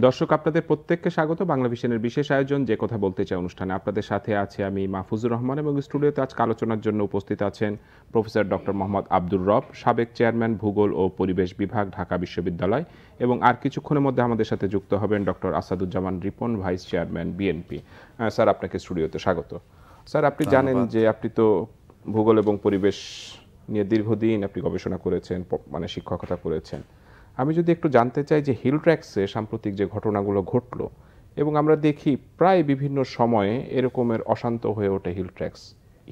দর্শক, আপনাদের প্রত্যেককে স্বাগত বাংলা ভিশনের বিশেষ আয়োজন যে কথা বলতে চাই অনুষ্ঠানে। আপনাদের সাথে আছে আমি মাহফুজুর রহমান এবং স্টুডিওতে আজকে আলোচনার জন্য উপস্থিত আছেন প্রফেসর ডক্টর মোহাম্মদ আব্দুর রব, সাবেক চেয়ারম্যান ভূগোল ও পরিবেশ বিভাগ, ঢাকা বিশ্ববিদ্যালয়, এবং আর কিছুক্ষণের মধ্যে আমাদের সাথে যুক্ত হবেন doctor Asaduzzaman Ripon, vice chairman BNP. Sir, আপনাকে স্টুডিওতে স্বাগত। স্যার, আপনি জানেন যে আপনি তো ভূগোল এবং পরিবেশ নিয়ে দীর্ঘদিন আপনি গবেষণা করেছেন, মানে শিক্ষকতা করেছেন। আমি যদি একটু জানতে চাই যে হিল ট্র্যাক্সে সাম্প্রতিক যে ঘটনাগুলো ঘটলো, এবং আমরা দেখি প্রায় বিভিন্ন সময়ে এরকমের অশান্ত হয়ে ওঠে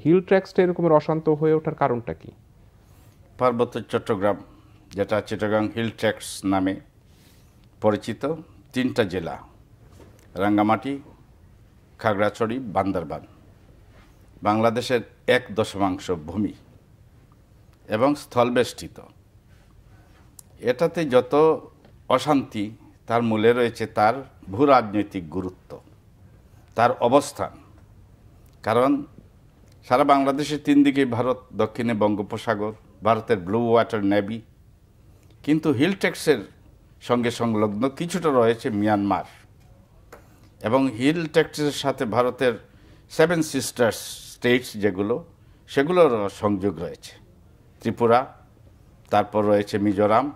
হিল ট্র্যাক্সটা এরকমের অশান্ত হয়ে ওঠার কারণটা কি? পার্বত্য চট্টগ্রাম, যেটা চিটাগাং হিল ট্র্যাক্স নামে পরিচিত, 3টা জেলা, রাঙ্গামাটি, খাগড়াছড়ি, বান্দরবান, বাংলাদেশের 1/10 ভূমি এবং স্থলবেষ্টিত। এটাতে যত অশান্তি, তার মূলে রয়েছে তার ভূরাজনৈতিক গুরুত্ব, তার অবস্থান। কারণ সারা বাংলাদেশের 3 দিকে ভারত, দক্ষিণে বঙ্গোপসাগর, ভারতের ব্লু ওয়াটার নেভি, কিন্তু হিল ট্র্যাক্সের সঙ্গে সংলগ্ন কিছুটা রয়েছে মিয়ানমার, এবং হিল ট্র্যাক্সের সাথে ভারতের 7 সিস্টার স্টেটস যেগুলো, সেগুলোর সংযোগ রয়েছে। ত্রিপুরা, তারপর রয়েছে মিজোরাম,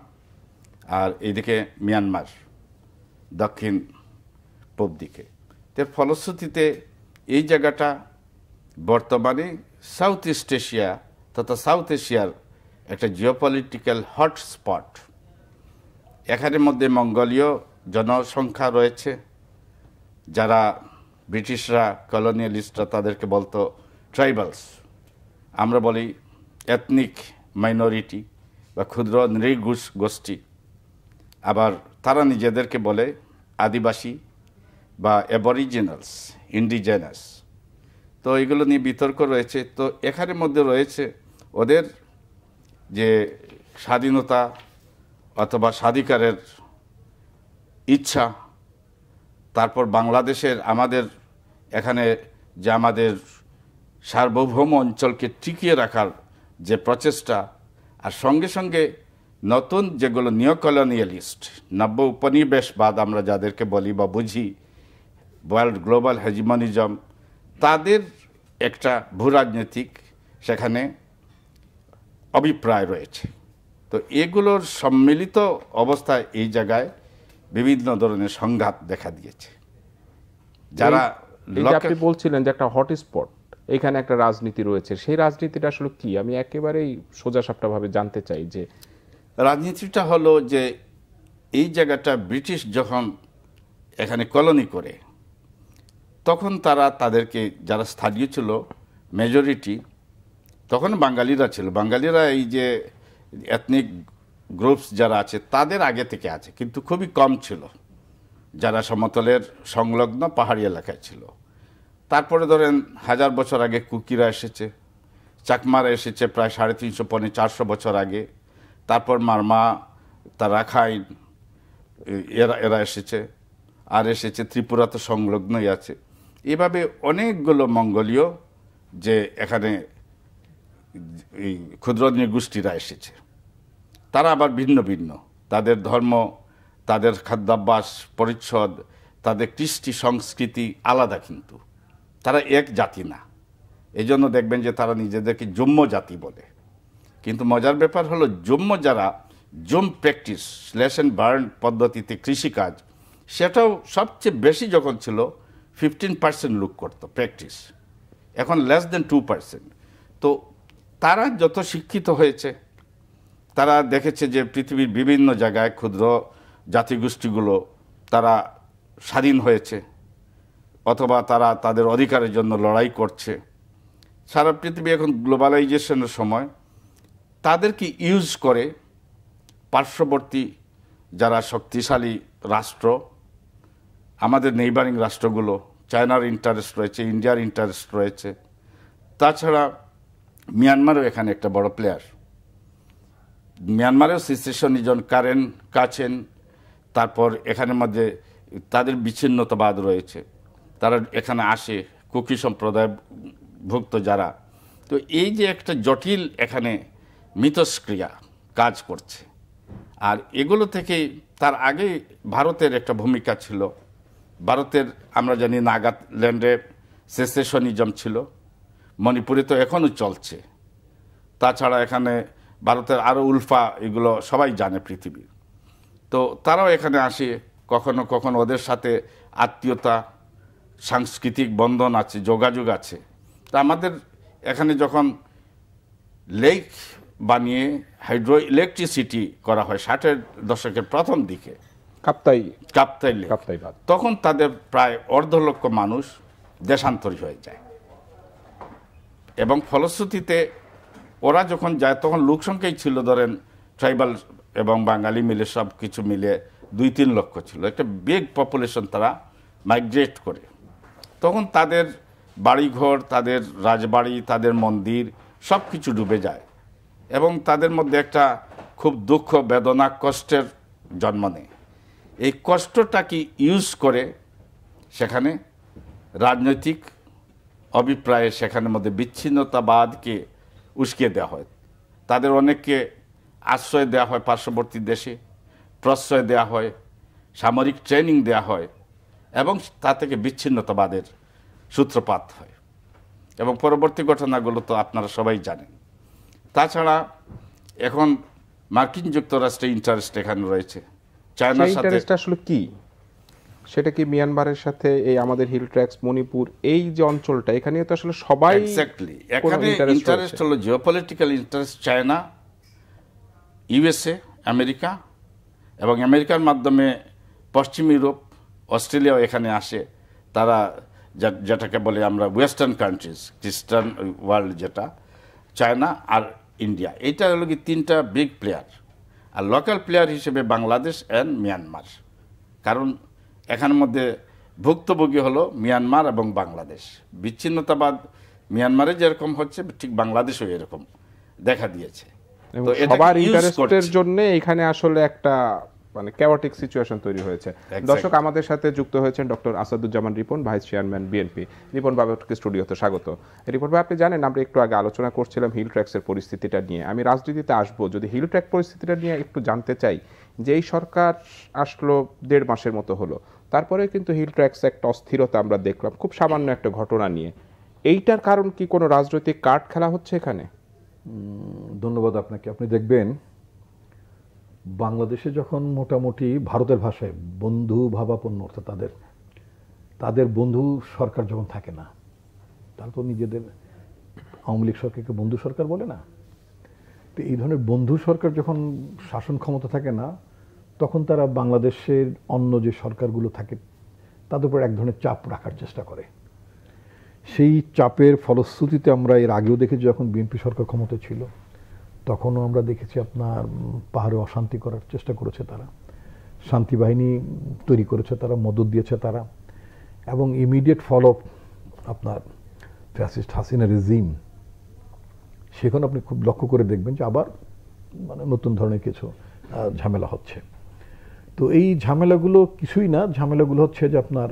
আর এইদিকে মিয়ানমার দক্ষিণ পূব দিকে। এর ফলশ্রুতিতে এই জায়গাটা বর্তমানে সাউথ ইস্ট এশিয়া তথা সাউথ এশিয়ার একটা জিওপলিটিক্যাল হটস্পট। এখানের মধ্যে মঙ্গোলীয় জনসংখ্যা রয়েছে, যারা ব্রিটিশরা, কলোনিয়ালিস্টরা তাদেরকে বলতো ট্রাইবালস, আমরা বলি এথনিক মাইনরিটি বা ক্ষুদ্র নৃগোষ্ঠী। আবার তারা নিজেদেরকে বলে আদিবাসী বা অ্যাবরিজিনালস, ইন্ডিজেনাস। তো এগুলো নিয়ে বিতর্ক রয়েছে। তো এখানের মধ্যে রয়েছে ওদের যে স্বাধীনতা অথবা স্বাধিকারের ইচ্ছা, তারপর বাংলাদেশের আমাদের এখানে যে আমাদের সার্বভৌম অঞ্চলকে টিকিয়ে রাখার যে প্রচেষ্টা, আর সঙ্গে সঙ্গে নতুন যেগুলো নিওকলোনিয়ালিস্ট, নব্য উপনিবেশবাদ আমরা যাদেরকে বলি বা বুঝি, ওয়ার্ল্ড গ্লোবাল হেজিমনিজম, তাদের একটা ভূরাজনৈতিক সেখানে অভিপ্রায় রয়েছে। তো এগুলোর সম্মিলিত অবস্থায় এই জায়গায় বিভিন্ন ধরনের সংঘাত দেখা দিয়েছে। যারা আপনি বলছিলেন যে একটা হটস্পট, এখানে একটা রাজনীতি রয়েছে, সেই রাজনীতিটা আসলে কি? আমি একেবারেই সোজাসাপটা ভাবে জানতে চাই যে রাজনীতিটা হলো যে এই জায়গাটা ব্রিটিশ যখন এখানে কলোনি করে, তখন তারা তাদেরকে, যারা স্থানীয় ছিল মেজরিটি, তখন বাঙালিরা ছিল, বাঙালিরা এই যে এথনিক গ্রুপস যারা আছে তাদের আগে থেকে আছে, কিন্তু খুবই কম ছিল যারা সমতলের সংলগ্ন পাহাড়ি এলাকায় ছিল। তারপরে ধরেন 1000 বছর আগে কুকিরা এসেছে, চাকমারা এসেছে প্রায় 350-400 বছর আগে, তারপর মারমা, তার রাখাইন, এরা এসেছে, আর এসেছে ত্রিপুরা তো সংলগ্নই আছে। এভাবে অনেকগুলো মঙ্গোলীয় যে এখানে এই ক্ষুদ্র নৃগোষ্ঠীরা এসেছে, তারা আবার ভিন্ন ভিন্ন, তাদের ধর্ম, তাদের খাদ্যাভ্যাস, পরিচ্ছদ, তাদের কৃষ্টি সংস্কৃতি আলাদা, কিন্তু তারা এক জাতি না। এই জন্য দেখবেন যে তারা নিজেদেরকে জম্ম জাতি বলে। কিন্তু মজার ব্যাপার হলো, জম্ম যারা zoom practice, slash and burn পদ্ধতিতে কৃষিকাজ, সেটাও সবচেয়ে বেশি যখন ছিল 15% লোক করতো প্র্যাকটিস, এখন লেস দেন 2%। তো তারা যত শিক্ষিত হয়েছে, তারা দেখেছে যে পৃথিবীর বিভিন্ন জায়গায় ক্ষুদ্র জাতিগোষ্ঠীগুলো তারা স্বাধীন হয়েছে, অথবা তারা তাদের অধিকারের জন্য লড়াই করছে। সারা পৃথিবী এখন গ্লোবালাইজেশনের সময় তাদেরকে ইউজ করে পার্শ্ববর্তী যারা শক্তিশালী রাষ্ট্র, আমাদের নেইবারিং রাষ্ট্রগুলো, চায়নার ইন্টারেস্ট রয়েছে, ইন্ডিয়ার ইন্টারেস্ট রয়েছে, তাছাড়া মিয়ানমারও এখানে একটা বড় প্লেয়ার। মিয়ানমারেও সিসেশনিজম কারেন কাছেন, তারপর এখানের মধ্যে তাদের বিচ্ছিন্নতাবাদ রয়েছে, তারা এখানে আসে, কুকি সম্প্রদায় ভুক্ত যারা। তো এই যে একটা জটিল এখানে মিথস্ক্রিয়া কাজ করছে, আর এগুলো থেকে তার আগে ভারতের একটা ভূমিকা ছিল। ভারতের আমরা জানি নাগাল্যান্ডে সেসেশনিজম ছিল, মণিপুরে তো এখনও চলছে। তাছাড়া এখানে ভারতের আরও উলফা, এগুলো সবাই জানে পৃথিবীর। তো তারাও এখানে আসে, কখনো কখনো ওদের সাথে আত্মীয়তা, সাংস্কৃতিক বন্ধন আছে, যোগাযোগ আছে। তা আমাদের এখানে যখন লেক বানিয়ে হাইড্রো ইলেকট্রিসিটি করা হয় 60-এর দশকের প্রথম দিকে, কাপ্তাই লেক, তখন তাদের প্রায় 1.5 লক্ষ মানুষ দেশান্তরী হয়ে যায়। এবং ফলশ্রুতিতে ওরা যখন যায় তখন লোক সংখ্যাই ছিল ধরেন ট্রাইবাল এবং বাঙালি মিলে সব কিছু মিলে 2-3 লক্ষ ছিল। একটা বিগ পপুলেশন, তারা মাইগ্রেট করে। তখন তাদের বাড়িঘর, তাদের রাজবাড়ি, তাদের মন্দির সব কিছু ডুবে যায় এবং তাদের মধ্যে একটা খুব দুঃখ, বেদনা, কষ্টের জন্ম নেয়। এই কষ্টটাকে ইউজ করে সেখানে রাজনৈতিক অভিপ্রায়ে সেখানের মধ্যে বিচ্ছিন্নতাবাদকে উস্কিয়ে দেওয়া হয়। তাদের অনেককে আশ্রয় দেওয়া হয় পার্শ্ববর্তী দেশে, প্রশ্রয় দেওয়া হয়, সামরিক ট্রেনিং দেওয়া হয় এবং তা থেকে বিচ্ছিন্নতাবাদের সূত্রপাত হয়। এবং পরবর্তী ঘটনাগুলো তো আপনারা সবাই জানেন। তাছাড়া এখন মার্কিন যুক্তরাষ্ট্রের ইন্টারেস্ট এখানে রয়েছে। চায়নার সাথে আসলে কি, সেটা কি মিয়ানমারের সাথে এই আমাদের হিল ট্র্যাক্স, মণিপুর, এই যে অঞ্চলটা, এখানে তো আসলে সবাই এক্স্যাক্টলি এখানে ইন্টারেস্ট হলো geopolitical interest. China, USA, America এবং আমেরিকার মাধ্যমে পশ্চিম ইউরোপ, অস্ট্রেলিয়াও এখানে আসে। তারা যেটাকে বলে আমরা ওয়েস্টার্ন কান্ট্রিজ, খ্রিস্টান ওয়ার্ল্ড, যেটা চায়না আর ইন্ডিয়া, এইটা হলো কি 3টা বিগ প্লেয়ার। আর লোকাল প্লেয়ার হিসেবে বাংলাদেশ অ্যান্ড মিয়ানমার। কারণ এখানের মধ্যে ভুক্তভোগী হলো মিয়ানমার এবং বাংলাদেশ। বিচ্ছিন্নতাবাদ মিয়ানমারে যেরকম হচ্ছে, ঠিক বাংলাদেশও এরকম দেখা দিয়েছে। তো সবার ইন্টারেস্টের জন্য এখানে আসলে একটা মানে ক্যাওটিক সিচুয়েশন তৈরি হয়েছে। দর্শক, আমাদের সাথে যুক্ত হয়েছেন doctor Asaduzzaman Ripon, vice chairman BNP. Ripon বাবুকে স্টুডিওতে স্বাগত। রিপন ভাই, আপনি জানেন আমরা একটু আগে আলোচনা করছিলাম হিল ট্র্যাক্সের পরিস্থিতিটা নিয়ে। আমি রাজনীতিতে আসবো, যদি হিল ট্র্যাক পরিস্থিতিটা নিয়ে একটু জানতে চাই যে এই সরকার আসলো 1.5 মাসের মতো হলো, তারপরে কিন্তু হিল ট্র্যাক্স একটা অস্থিরতা আমরা দেখলাম খুব সামান্য একটা ঘটনা নিয়ে। এইটার কারণ কি কোনো রাজনৈতিক কার্ড খেলা হচ্ছে এখানে? ধন্যবাদ আপনাকে। আপনি দেখবেন বাংলাদেশে যখন মোটামুটি ভারতের ভাষায় বন্ধু ভাবাপন্ন, অর্থাৎ তাদের বন্ধু সরকার যখন থাকে না, তারা তো নিজেদের আওয়ামী লীগ সরকারকে বন্ধু সরকার বলে না। তো এই ধরনের বন্ধু সরকার যখন শাসন ক্ষমতা থাকে না, তখন তারা বাংলাদেশের অন্য যে সরকারগুলো থাকে তাদের উপর এক ধরনের চাপ রাখার চেষ্টা করে। সেই চাপের ফলশ্রুতিতে আমরা এর আগেও দেখেছি, যখন বিএনপি সরকার ক্ষমতায় ছিল তখনও আমরা দেখেছি আপনার পাহাড়ে অশান্তি করার চেষ্টা করেছে তারা, শান্তি বাহিনী তৈরি করেছে তারা, মদত দিয়েছে তারা। এবং ইমিডিয়েট ফলো আপনার ফ্যাসিস্ট হাসিনা রেজিম, সেখানে আপনি খুব লক্ষ্য করে দেখবেন যে আবার মানে নতুন ধরনের কিছু ঝামেলা হচ্ছে। তো এই ঝামেলাগুলো কিছুই না, ঝামেলাগুলো হচ্ছে যে আপনার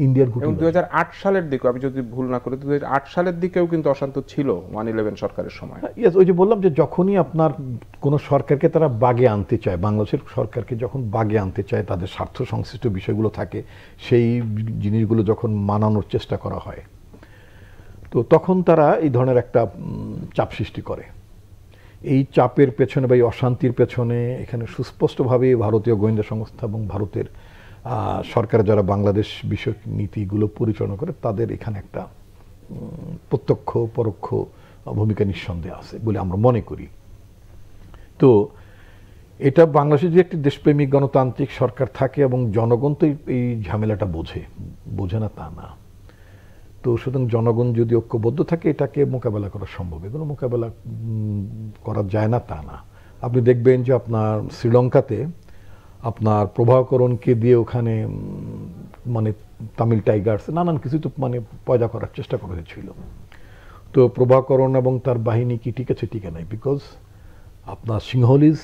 ইন্ডিয়ার 2008 সালের দিকে, আমি যদি ভুল না করি 2008 সালের দিকেও কিন্তু অশান্ত ছিল 111 সরকারের সময়। ওই যে বললাম যে যখনই আপনার কোন সরকারকে তারা বাগে আনতে চায়, বাংলাদেশের সরকারকে যখন বাগে আনতে চায়, তাদের স্বার্থ সংশ্লিষ্ট বিষয়গুলো থাকে, সেই জিনিসগুলো যখন মানানোর চেষ্টা করা হয়, তো তখন তারা এই ধরনের একটা চাপ সৃষ্টি করে। এই চাপের পেছনে বা এই অশান্তির পেছনে এখানে সুস্পষ্টভাবে ভারতীয় গোয়েন্দা সংস্থা এবং ভারতের সরকার যারা বাংলাদেশ বিষয়ক নীতিগুলো পরিচালনা করে, তাদের এখানে একটা প্রত্যক্ষ পরোক্ষ ভূমিকা নিঃসন্দেহে আছে বলে আমরা মনে করি। তো এটা বাংলাদেশে যে একটি দেশপ্রেমিক গণতান্ত্রিক সরকার থাকে এবং জনগণ তো এই ঝামেলাটা বোঝে না তা না। তো সুতরাং জনগণ যদি ঐক্যবদ্ধ থাকে, এটাকে মোকাবেলা করা সম্ভব। এগুলো মোকাবেলা করা যায় না তা না। আপনি দেখবেন যে আপনার শ্রীলঙ্কাতে আপনার প্রভাকরণকে দিয়ে ওখানে মানে তামিল টাইগার্স নানান কিছু তো মানে পয়দা করার চেষ্টা করা হয়েছিল। তো প্রভাকরণ এবং তার বাহিনী কি ঠিক আছে? টিকে নাই, বিকজ আপনার সিংহলিজ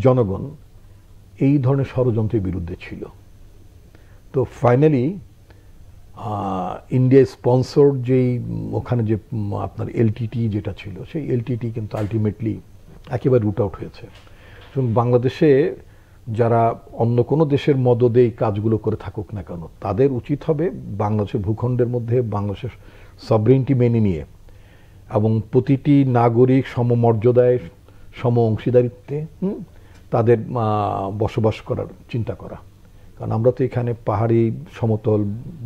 জনগণ এই ধরনের ষড়যন্ত্রের বিরুদ্ধে ছিল। তো ফাইনালি ইন্ডিয়া স্পন্সর যেই ওখানে যে আপনার এলটিটি যেটা ছিল, সেই এলটিটি কিন্তু আলটিমেটলি একেবারে রুট আউট হয়েছে। বাংলাদেশে যারা অন্য কোনো দেশের মদদে এই কাজগুলো করে থাকুক না কেন, তাদের উচিত হবে বাংলাদেশের ভূখণ্ডের মধ্যে বাংলাদেশের সভরেনিটি মেনে নিয়ে এবং প্রতিটি নাগরিক সমমর্যাদায় সম অংশীদারিত্বে তাদের বসবাস করার চিন্তা করা। কারণ আমরা তো এখানে পাহাড়ি, সমতল,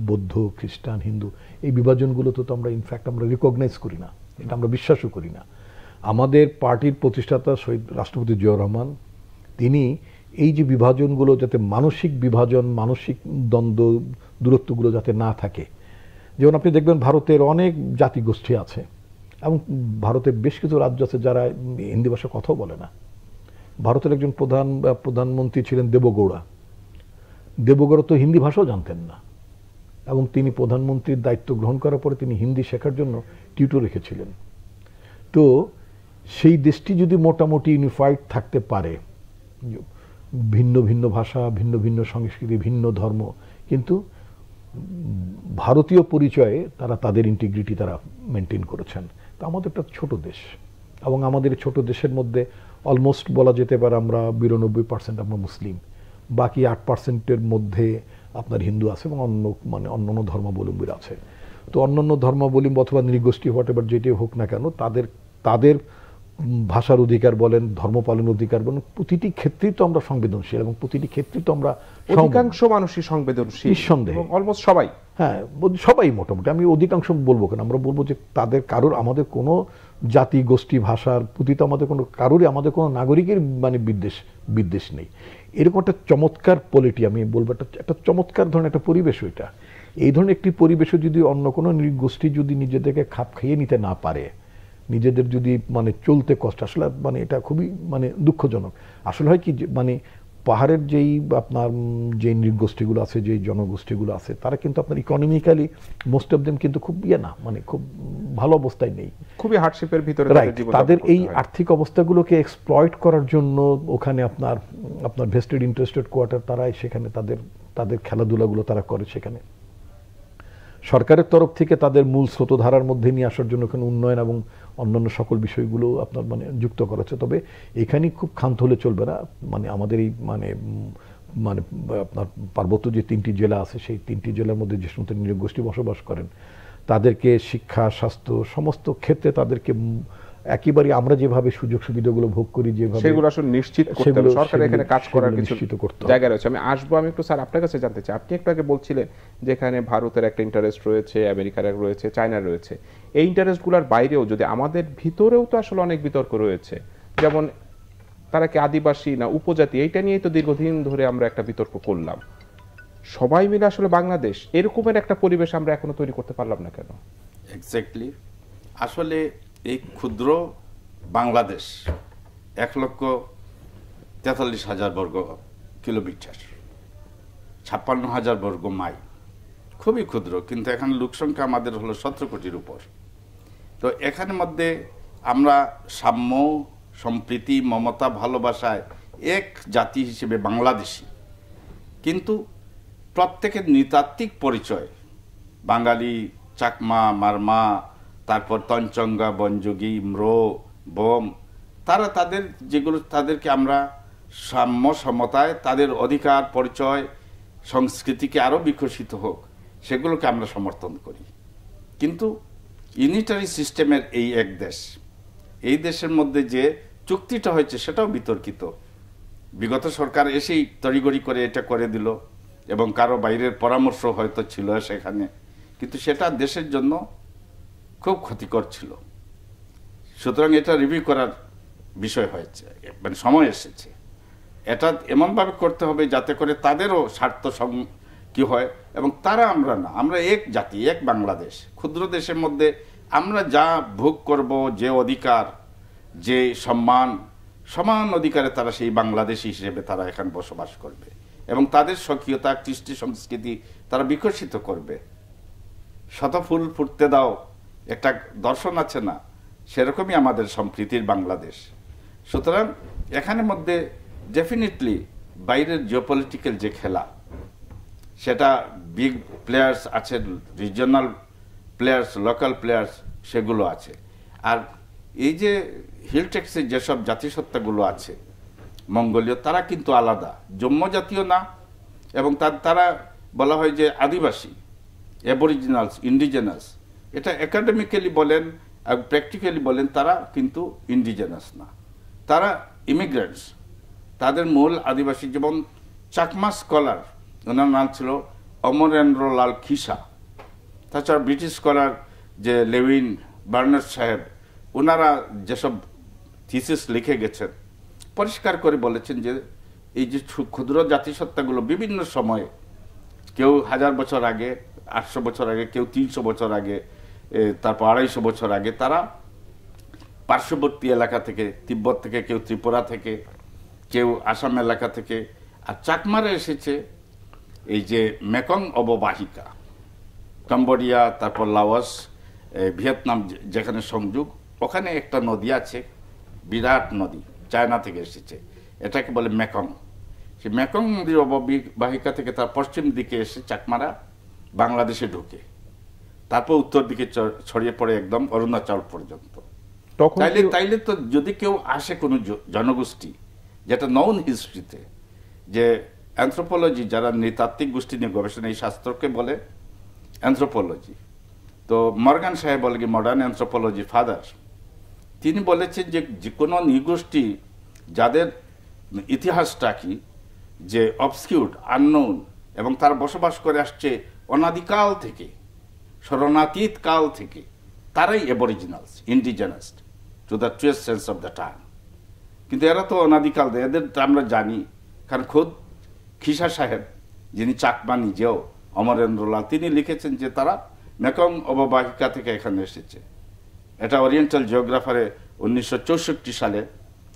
বৌদ্ধ, খ্রিস্টান, হিন্দু এই বিভাজনগুলো তো আমরা ইনফ্যাক্ট আমরা রিকগনাইজ করি না, এটা আমরা বিশ্বাসও করি না। আমাদের পার্টির প্রতিষ্ঠাতা শহীদ রাষ্ট্রপতি জিয়াউর রহমান, তিনি এই যে বিভাজনগুলো, যাতে মানসিক বিভাজন, মানসিক দ্বন্দ্ব, দূরত্বগুলো যাতে না থাকে। যেমন আপনি দেখবেন ভারতের অনেক জাতিগোষ্ঠী আছে এবং ভারতের বেশ কিছু রাজ্য আছে যারা হিন্দি ভাষা কথাও বলে না। ভারতের একজন প্রধানমন্ত্রী ছিলেন দেবগৌড়া। দেবগৌড়া তো হিন্দি ভাষাও জানতেন না এবং তিনি প্রধানমন্ত্রীর দায়িত্ব গ্রহণ করার পরে তিনি হিন্দি শেখার জন্য টিউটর রেখেছিলেন। তো সেই দেশটি যদি মোটামুটি ইউনিফাইড থাকতে পারে, ভিন্ন ভিন্ন ভাষা, ভিন্ন ভিন্ন সংস্কৃতি, ভিন্ন ধর্ম, কিন্তু ভারতীয় পরিচয়ে তারা তাদের ইন্টিগ্রিটি তারা মেনটেন করেছেন। তো আমাদের একটা ছোট দেশ এবং আমাদের ছোট দেশের মধ্যে অলমোস্ট বলা যেতে পারে আমরা 92% আমরা মুসলিম, বাকি 8%-এর মধ্যে আপনার হিন্দু আছে এবং অন্যান্য ধর্মাবলম্বীরা আছে। তো অন্যান্য ধর্মাবলম্বী অথবা নৃগোষ্ঠী হোয়াটএভার যেটাই হোক না কেন, তাদের ভাষার অধিকার বলেন, ধর্ম পালনের অধিকার বলেন, প্রতিটি ক্ষেত্রেই তো আমরা সংবেদনশীল এবং প্রতিটি ক্ষেত্রেই তো আমরা অধিকাংশ মানুষই সংবেদনশীল, নিঃসন্দেহে অলমোস্ট সবাই। হ্যাঁ, সবাই মোটামুটি, আমি অধিকাংশ বলবো কেন, আমরা বলবো যে কারোর আমাদের কোনো জাতি, গোষ্ঠী, ভাষার প্রতি তো আমাদের আমাদের কোনো নাগরিকের বিদ্বেষ নেই। এরকম একটা চমৎকার পলিটি, আমি বলবো একটা চমৎকার ধরনের একটা পরিবেশ। ওইটা এই ধরনের একটি পরিবেশও যদি অন্য কোনো গোষ্ঠী যদি নিজেদেরকে খাপ খাইয়ে নিতে না পারে, নিজেদের যদি চলতে কষ্ট, আসলে এটা খুবই দুঃখজনক। আসলে হয় কি, পাহাড়ের যে নৃগোষ্ঠীগুলো আছে, যে জনগোষ্ঠীগুলো আছে, তারা কিন্তু আপনার ইকোনমিক্যালি মোস্ট অফ দেম কিন্তু খুব খুব ভালো অবস্থায় নেই, খুবই হার্ডশিপের ভিতরে তাদের এই আর্থিক অবস্থাগুলোকে এক্সপ্লয়েট করার জন্য ওখানে আপনার ভেস্টেড ইন্টারেস্টেড কোয়ার্টার, তারাই সেখানে তাদের খেলাধুলাগুলো তারা করে। সেখানে সরকারের তরফ থেকে তাদের মূল স্রোতধারার মধ্যে নিয়ে আসার জন্য ওখানে উন্নয়ন এবং অন্যান্য সকল বিষয়গুলো আপনার যুক্ত করা হচ্ছে। তবে এখানে খুব ক্ষান্ত হলে চলবে না। আমাদের এই আপনার পার্বত্য যে 3টি জেলা আছে, সেই 3টি জেলার মধ্যে যে সমস্ত নৃগোষ্ঠী বসবাস করেন, তাদেরকে শিক্ষা, স্বাস্থ্য, সমস্ত ক্ষেত্রে তাদেরকে একেবারে আমরা যেভাবে সুযোগ সুবিধাগুলো ভোগ করি, যেভাবে সেগুলো আসলে নিশ্চিত করতে হবে। সরকার এখানে কাজ করার কিছু জায়গা রয়েছে। আমি আসবো, আমি একটু স্যার আপনার কাছে জানতে চাই, আপনি একটু আগে বলছিলেন যেখানে ভারতের একটা ইন্টারেস্ট রয়েছে, আমেরিকার রয়েছে, চায়নার রয়েছে, এই ইন্টারেস্টগুলোর বাইরেও যদি আমাদের ভিতরেও তো আসলে অনেক বিতর্ক রয়েছে, যেমন তারা কি আদিবাসী না উপজাতি, এইটা নিয়েই তো দীর্ঘদিন ধরে আমরা একটা বিতর্ক করলাম। সবাই মিলে আসলে বাংলাদেশ, এরকমের একটা পরিবেশ আমরা এখনো তৈরি করতে পারলাম না কেন? এক্স্যাক্টলি, আসলে এই ক্ষুদ্র বাংলাদেশ 1,43,000 বর্গ কিলোমিটার, 56,000 বর্গ মাইল, খুবই ক্ষুদ্র, কিন্তু এখানে লোক সংখ্যা আমাদের হলো 17 কোটির উপর। তো এখানের মধ্যে আমরা সাম্য, সম্প্রীতি, মমতা, ভালোবাসায় এক জাতি হিসেবে বাংলাদেশি, কিন্তু প্রত্যেকের নৃতাত্ত্বিক পরিচয়, বাঙালি, চাকমা, মারমা, তারপর তঞ্চঙ্গা, বনযোগী, ম্রো, বোম, তাদেরকে আমরা সাম্য, সমতায় তাদের অধিকার, পরিচয়, সংস্কৃতিকে আরও বিকশিত হোক, সেগুলোকে আমরা সমর্থন করি। কিন্তু ইউনিটারি সিস্টেমের এই এক দেশ, এই দেশের মধ্যে যে চুক্তিটা হয়েছে সেটাও বিতর্কিত। বিগত সরকার এসেই তড়িগড়ি করে এটা করে দিল এবং কারো বাইরের পরামর্শ হয়তো ছিল সেখানে, কিন্তু সেটা দেশের জন্য খুব ক্ষতিকর ছিল। সুতরাং এটা রিভিউ করার বিষয় হয়েছে, সময় এসেছে। এটা এমনভাবে করতে হবে যাতে করে তাদেরও স্বার্থ কি হয় এবং তারা আমরা না, আমরা এক জাতি, এক বাংলাদেশ। ক্ষুদ্র দেশের মধ্যে আমরা যা ভোগ করব, যে অধিকার, যে সম্মান, সমান অধিকারে তারা সেই বাংলাদেশী হিসেবে তারা এখানে বসবাস করবে এবং তাদের স্বকীয়তা, কৃষ্টি, সংস্কৃতি তারা বিকশিত করবে। শত ফুল ফুটতে দাও, একটা দর্শন আছে না, সেরকমই আমাদের সম্প্রীতির বাংলাদেশ। সুতরাং এখানের মধ্যে ডেফিনেটলি বাইরের জিওপলিটিক্যাল যে খেলা, সেটা বিগ প্লেয়ার্স আছে, রিজিওনাল প্লেয়ার্স, লোকাল প্লেয়ার্স, সেগুলো আছে। আর এই যে হিল টেক্সের যেসব জাতিসত্তাগুলো আছে, মঙ্গোলীয় তারা কিন্তু আলাদা, জম্ম জাতীয় না, এবং তারা বলা হয় যে আদিবাসী, অ্যাবরিজিনালস, ইন্ডিজেনাস। এটা একাডেমিক্যালি বলেন আর প্র্যাকটিক্যালি বলেন, তারা কিন্তু ইন্ডিজেনাস না, তারা ইমিগ্রেন্টস। তাদের মূল আদিবাসী, যেমন চাকমা স্কলার, ওনার নাম ছিল অমরেন্দ্রলাল খিসা। তাছাড়া ব্রিটিশ স্কলার যে লেউইন বার্নার্ড সাহেব, ওনারা যেসব থিসিস লিখে গেছেন পরিষ্কার করে বলেছেন যে এই যে ক্ষুদ্র জাতিসত্তাগুলো বিভিন্ন সময়ে, কেউ 1000 বছর আগে, 800 বছর আগে, কেউ 300 বছর আগে, তারপর 250 বছর আগে, তারা পার্শ্ববর্তী এলাকা থেকে, তিব্বত থেকে, কেউ ত্রিপুরা থেকে, কেউ আসাম এলাকা থেকে, আর চাকমারা এসেছে এই যে মেকং অববাহিকা, কম্বোডিয়া, তারপর লাওস, ভিয়েতনাম যেখানে সংযোগ, ওখানে একটা নদী আছে, বিরাট নদী, চায়না থেকে এসেছে, এটাকে বলে মেকং। সেই মেকং নদীর অববাহিকা থেকে তার পশ্চিম দিকে এসে চাকমারা বাংলাদেশে ঢুকে, তারপর উত্তর দিকে ছড়িয়ে পড়ে একদম অরুণাচল পর্যন্ত। তাইলে তো যদি কেউ আসে কোনো জনগোষ্ঠী, যেটা নন হিস্ট্রিতে, যে অ্যানথ্রোপোলজি, যারা নৃতাত্ত্বিক গোষ্ঠী নিয়ে গবেষণা, এই শাস্ত্রকে বলে অ্যানথ্রোপোলজি। তো মর্গান সাহেব বলে কি মডার্ন অ্যানথ্রোপোলজি ফাদার, তিনি বলেছেন যে কোনো নৃগোষ্ঠী যাদের ইতিহাসটা কি, যে অবস্কিউর্ড, আননোন, এবং তারা বসবাস করে আসছে অনাদিকাল থেকে, শরণাতীত কাল থেকে, তারাই aboriginals, indigenous to the truest sense of the term. কিন্তু এরা তো অনাদিকাল, এদের আমরা জানি, কারণ খোদ খিসা সাহেব, যিনি চাকমা নিজেও, অমরেন্দ্রলাল, তিনি লিখেছেন যে তারা মেকং অববাহিকা থেকে এখানে এসেছে। এটা ওরিয়েন্টাল জিওগ্রাফারে 1964 সালে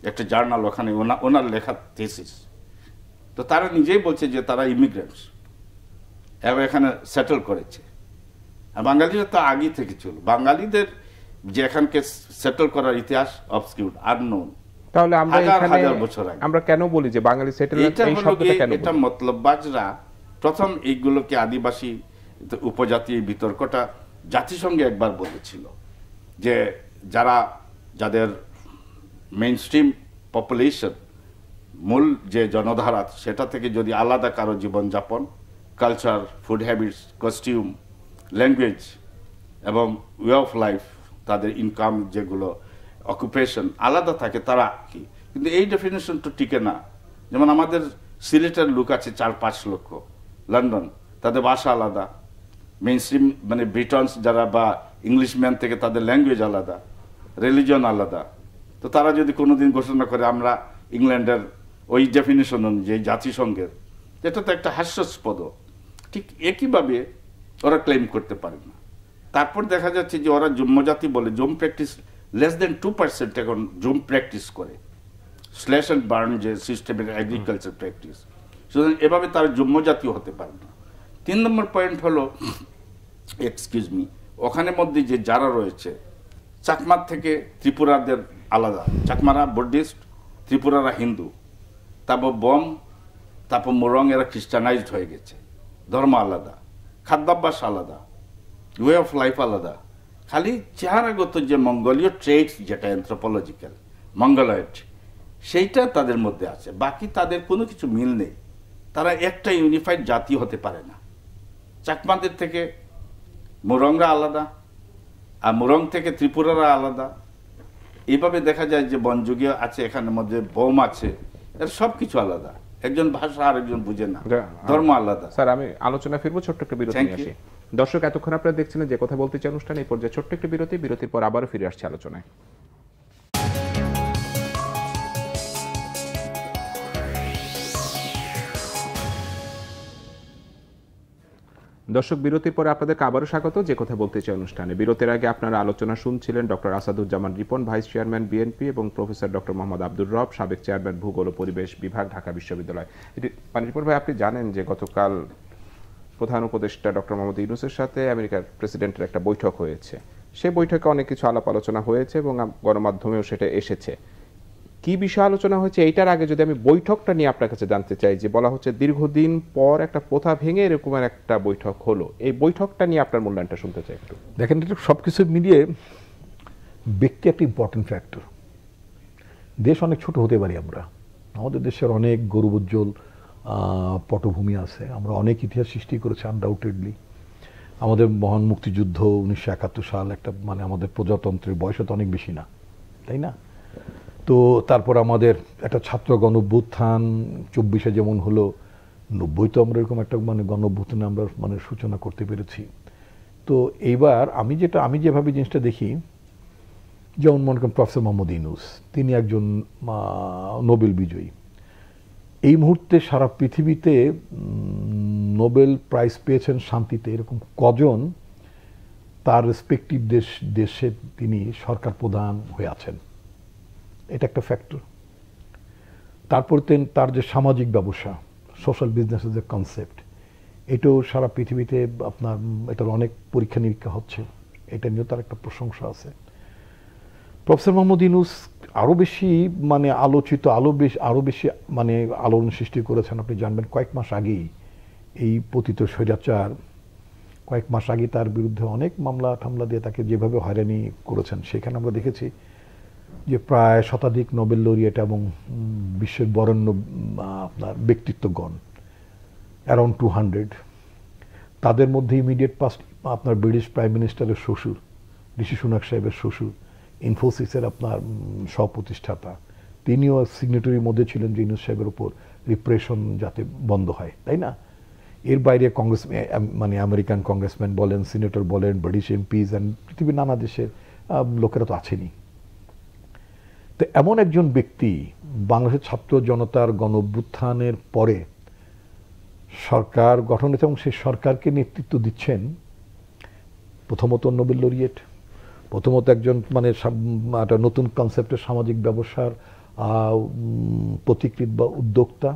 একটা জার্নাল, ওখানে ওনার লেখা থিসিস। তো তারা নিজেই বলছে যে তারা ইমিগ্রেন্টস এবং এখানে সেটেল করেছে। আর বাঙালিরা তো আগে থেকে ছিল, বাঙালিদের যে এখানকে সেটেল করার ইতিহাস অবস্কিউর্ড, আননোন। তাহলে আমরা এখানে আমরা কেন বলি যে বাঙালি সেটেলমেন্ট, এই শব্দটা কেন? এটা মতলববাজরা প্রথম এইগুলোকে আদিবাসী উপজাতি, বিতর্কটা জাতিসংঘে একবার বলেছিল যে যাদের মেইন স্ট্রিম পপুলেশন, মূল যে জনধারা, সেটা থেকে যদি আলাদা কারো জীবনযাপন, culture, food habits, costume, language এবং ওয়ে অফ লাইফ, তাদের ইনকাম যেগুলো, অকুপেশন আলাদা থাকে, তারা কি? কিন্তু এই ডেফিনেশন তো টিকে না। যেমন আমাদের সিলেটের লোক আছে 4-5 লক্ষ, লন্ডন, তাদের ভাষা আলাদা, মেইন স্ট্রিম মানে ব্রিটনস যারা বা ইংলিশম্যান থেকে, তাদের ল্যাঙ্গুয়েজ আলাদা, রিলিজন আলাদা। তো তারা যদি কোনোদিন ঘোষণা করে আমরা ইংল্যান্ডের ওই ডেফিনেশন অনুযায়ী জাতিসংঘের, এটা তো একটা হাস্যাস্পদ। ঠিক একইভাবে ওরা ক্লেম করতে পারে না। তারপর দেখা যাচ্ছে যে ওরা জন্মজাতি বলে, জম প্র্যাকটিস লেস দেন 2% এখন জম প্র্যাকটিস করে, স্ল্যাশ অ্যান্ড বার্ন যে সিস্টেমের এগ্রিকালচার প্র্যাকটিস, সুতরাং এভাবে তারা জন্মজাতি হতে পারে না। 3 নম্বর পয়েন্ট হলো, এক্সকিউজ মি, ওখানে মধ্যে যে যারা রয়েছে, চাকমার থেকে ত্রিপুরাদের আলাদা, চাকমারা বুদ্ধিস্ট, ত্রিপুরারা হিন্দু, তারপর তারপর মোরং, এরা খ্রিস্টানাইজড হয়ে গেছে, ধর্ম আলাদা, খাদ্যাভ্যাস আলাদা, ওয়ে অফ লাইফ আলাদা। খালি চেহারাগত যে মঙ্গোলীয় ট্রেটস, যেটা অ্যানথ্রোপোলজিক্যাল মঙ্গলয়েড, সেইটা তাদের মধ্যে আছে, বাকি তাদের কোনো কিছু মিল নেই। তারা একটা ইউনিফাইড জাতি হতে পারে না। চাকমাদের থেকে মোরংরা আলাদা, আর মোরং থেকে ত্রিপুরারা আলাদা। এইভাবে দেখা যায় যে বনযোগী আছে, এখানের মধ্যে বোম আছে, এর সব কিছু আলাদা, একজন ভাষা আর একজন বুঝে না, ধর্ম আলাদা। স্যার, আমি আলোচনা ফিরবো, ছোট্ট একটা বিরতি নিয়ে আসি। দর্শক, এতক্ষণ আপনারা দেখছিলেন যে কথা বলতে চাই অনুষ্ঠান। এই পর্যায়ে ছোট্ট একটি বিরতি, বিরতির পর আবারও ফিরে আসছে আলোচনায়। দর্শক, বিরতির পরে আপনাদেরকে আবারও স্বাগত যে কথা বলতে চাই অনুষ্ঠানে। বিরতির আগে আপনারা আলোচনা শুনছিলেন doctor Asaduzzaman Ripon, vice chairman BNP, এবং প্রফেসর ডক্টর মোহাম্মদ আব্দুর রব, সাবেক চেয়ারম্যান ভূগোল ও পরিবেশ বিভাগ, ঢাকা বিশ্ববিদ্যালয়। রিপন ভাই, আপনি জানেন যে গতকাল প্রধান উপদেষ্টা ডক্টর মোহাম্মদ ইউনূসের সাথে আমেরিকার প্রেসিডেন্টের একটা বৈঠক হয়েছে। সেই বৈঠকে অনেক কিছু আলাপ আলোচনা হয়েছে এবং গণমাধ্যমেও সেটা এসেছে। কি বিষয় আলোচনা হয়েছে, এইটার আগে যদি আমি বৈঠকটা নিয়ে আপনার কাছে জানতে চাই, যে বলা হচ্ছে দীর্ঘদিন পর একটা প্রথা ভেঙে এরকম একটা বৈঠক হলো, এই বৈঠকটা নিয়ে আপনার মূল্যায়নটা শুনতে চাই একটু। দেখেন, এটা সব কিছু মিলিয়ে ব্যক্তি একটা ইম্পর্টেন্ট ফ্যাক্টর। দেশ অনেক ছোট হতে পারি আমরা, আমাদের দেশের অনেক গৌরবোজ্জ্বল পটভূমি আছে, আমরা অনেক ইতিহাস সৃষ্টি করেছি আনডাউটেডলি। আমাদের মহান মুক্তিযুদ্ধ 1971 সাল, একটা মানে আমাদের প্রজাতন্ত্রের বয়স তো অনেক বেশি না, তাই না? তো তারপর আমাদের একটা ছাত্র গণঅভ্যুত্থান 24-এ যেমন হলো, 90 তো আমরা এরকম একটা মানে গণঅভ্যুত্থানে আমরা মানে সূচনা করতে পেরেছি। তো এইবার আমি যেভাবে জিনিসটা দেখি, যেমন মনে করেন প্রফেসর মোহাম্মদ ইউনূস, তিনি একজন নোবেল বিজয়ী। এই মুহূর্তে সারা পৃথিবীতে নোবেল প্রাইজ পেয়েছেন শান্তিতে এরকম কজন তার রেসপেক্টিভ দেশে তিনি সরকার প্রধান হয়ে আছেন? এটা একটা ফ্যাক্টর। তারপর তার যে সামাজিক ব্যবসা, সোশ্যাল বিজনেসের যে কনসেপ্ট, এটাও সারা পৃথিবীতে আপনার এটার অনেক পরীক্ষা নিরীক্ষা হচ্ছে, এটা নিয়েও তার একটা প্রশংসা আছে। প্রফেসর মোহাম্মদ ইউনূস আরও বেশি মানে আলোচিত, আরও বেশি মানে আলোড়ন সৃষ্টি করেছেন। আপনি জানবেন কয়েক মাস আগেই এই পতিত স্বৈরাচার কয়েক মাস আগে তার বিরুদ্ধে অনেক মামলা টামলা দিয়ে তাকে যেভাবে হয়রানি করেছেন, সেখানে আমরা দেখেছি যে প্রায় শতাধিক নোবেল লরিয়েট এবং বিশ্বের বরেণ্য আপনার ব্যক্তিত্বগণ, অ্যারাউন্ড 200, তাদের মধ্যে ইমিডিয়েট পাস্ট আপনার ব্রিটিশ প্রাইম মিনিস্টারের শ্বশুর, ঋষি সুনাক সাহেবের শ্বশুর, ইনফোসিসের আপনার সহপ্রতিষ্ঠাতা, তিনিও সিগনেটারির মধ্যে ছিলেন যে ইউনূস সাহেবের উপর রিপ্রেশন যাতে বন্ধ হয়, তাই না? এর বাইরে কংগ্রেস মানে আমেরিকান কংগ্রেসম্যান বলেন, সিনেটর বলেন, ব্রিটিশ এমপিজ অ্যান্ড পৃথিবীর নানা দেশের লোকেরা তো আছেনই। তো এমন একজন ব্যক্তি বাংলাদেশের ছাত্র জনতার গণঅভ্যুত্থানের পরে সরকার গঠনে এবং সেই সরকারকে নেতৃত্ব দিচ্ছেন প্রথমত নোবেল লরিয়েট, প্রথমত একজন মানে একটা নতুন কনসেপ্টের সামাজিক ব্যবসার পথিকৃৎ বা উদ্যোক্তা,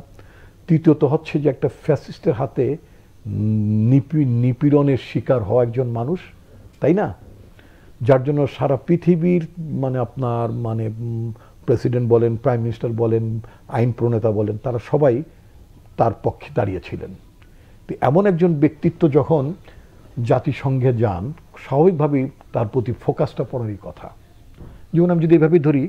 তৃতীয়ত হচ্ছে যে একটা ফ্যাসিস্টের হাতে নিপীড়নের শিকার হওয়া একজন মানুষ, তাই না? যার জন্য সারা পৃথিবীর মানে আপনার মানে প্রেসিডেন্ট বলেন, প্রাইম মিনিস্টার বলেন, আইন প্রণেতা বলেন, তারা সবাই তার পক্ষে দাঁড়িয়েছিলেন। তো এমন একজন ব্যক্তিত্ব যখন জাতিসংঘে যান, স্বাভাবিকভাবেই তার প্রতি ফোকাসটা পড়ারই কথা। যেমন আমি যদি এভাবে ধরি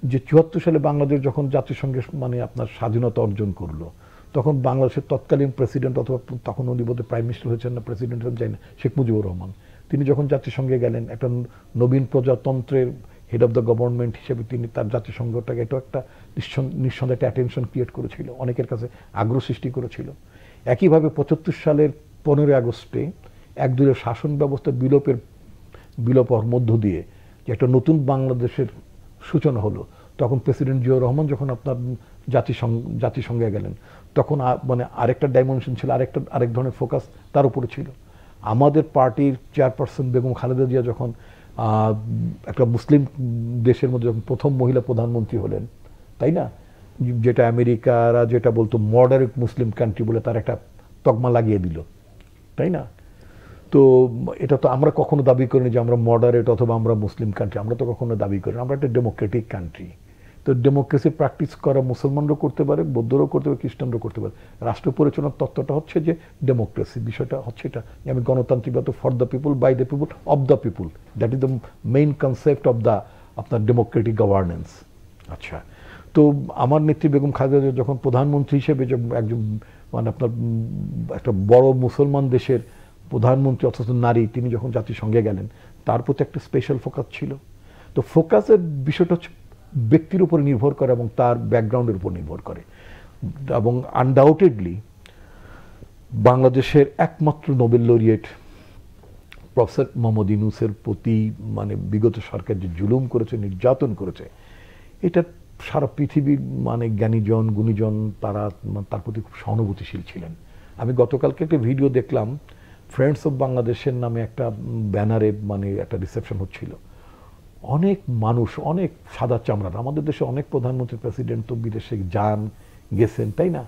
যে 74 সালে বাংলাদেশ যখন জাতিসংঘে মানে আপনার স্বাধীনতা অর্জন করলো, তখন বাংলাদেশের তৎকালীন প্রেসিডেন্ট অথবা তখন উনি বোধহয় প্রাইম মিনিস্টার হয়েছেন না প্রেসিডেন্ট হয়েছেন যাই না, শেখ মুজিবুর রহমান, তিনি যখন জাতিসংঘে গেলেন একটা নবীন প্রজাতন্ত্রের হেড অফ দ্য গভর্নমেন্ট হিসেবে তিনি তার জাতিসংঘটাকে এটাও একটা নিঃসন্দেহে একটা অ্যাটেনশন ক্রিয়েট করেছিল, অনেকের কাছে আগ্রহ সৃষ্টি করেছিল। একইভাবে 75 সালের 15 আগস্টে একদলীয় শাসন ব্যবস্থা বিলোপ হওয়ার মধ্য দিয়ে যে একটা নতুন বাংলাদেশের সূচনা হলো, তখন প্রেসিডেন্ট জিয়াউর রহমান যখন আপনার জাতিসংঘে গেলেন, তখন মানে আরেকটা ডাইমেনশন ছিল, আরেক ধরনের ফোকাস তার উপরে ছিল। আমাদের পার্টির চেয়ারপারসন বেগম খালেদা জিয়া যখন একটা মুসলিম দেশের মধ্যে যখন প্রথম মহিলা প্রধানমন্ত্রী হলেন, তাই না, যেটা আমেরিকারা যেটা বলতো মডারেট মুসলিম কান্ট্রি বলে তার একটা তকমা লাগিয়ে দিল, তাই না? তো এটা তো আমরা কখনো দাবি করিনি যে আমরা মডারেট অথবা আমরা মুসলিম কান্ট্রি, আমরা তো কখনো দাবি করি, আমরা একটা ডেমোক্রেটিক কান্ট্রি। তো ডেমোক্রেসি প্র্যাকটিস করা মুসলমানরাও করতে পারে, বৌদ্ধরাও করতে পারে, খ্রিস্টানরাও করতে পারে। রাষ্ট্র পরিচালনার তত্ত্বটা হচ্ছে যে ডেমোক্রেসি, বিষয়টা হচ্ছে এটা আমি গণতান্ত্রিক for the people, by the people, of the people, that is the main concept of the আপনার ডেমোক্রেটিক গভর্নেন্স। আচ্ছা, তো আমার নেত্রী বেগম খালেদা জিয়া যখন প্রধানমন্ত্রী হিসেবে একজন মানে আপনার একটা বড় মুসলমান দেশের প্রধানমন্ত্রী অথচ নারী, তিনি যখন জাতিসংঘে গেলেন, তার প্রতি একটা স্পেশাল ফোকাস ছিল। তো ফোকাসের বিষয়টা হচ্ছে ব্যক্তির উপর নির্ভর করে এবং তার ব্যাকগ্রাউন্ডের উপর নির্ভর করে। এবং আনডাউটেডলি বাংলাদেশের একমাত্র নোবেল লরিয়েট প্রফেসর মোহাম্মদ ইউনূসের প্রতি মানে বিগত সরকার যে জুলুম করেছে, নির্যাতন করেছে, এটা সারা পৃথিবীর মানে জ্ঞানীজন গুণীজন তারা তার প্রতি খুব সহানুভূতিশীল ছিলেন। আমি গতকালকে একটা ভিডিও দেখলাম, ফ্রেন্ডস অফ বাংলাদেশের নামে একটা ব্যানারে মানে একটা রিসেপশন হচ্ছিল, অনেক মানুষ, অনেক সাদা চামড়ার, আমাদের দেশে অনেক প্রধানমন্ত্রী প্রেসিডেন্ট তো বিদেশে গেছেন, তাই না?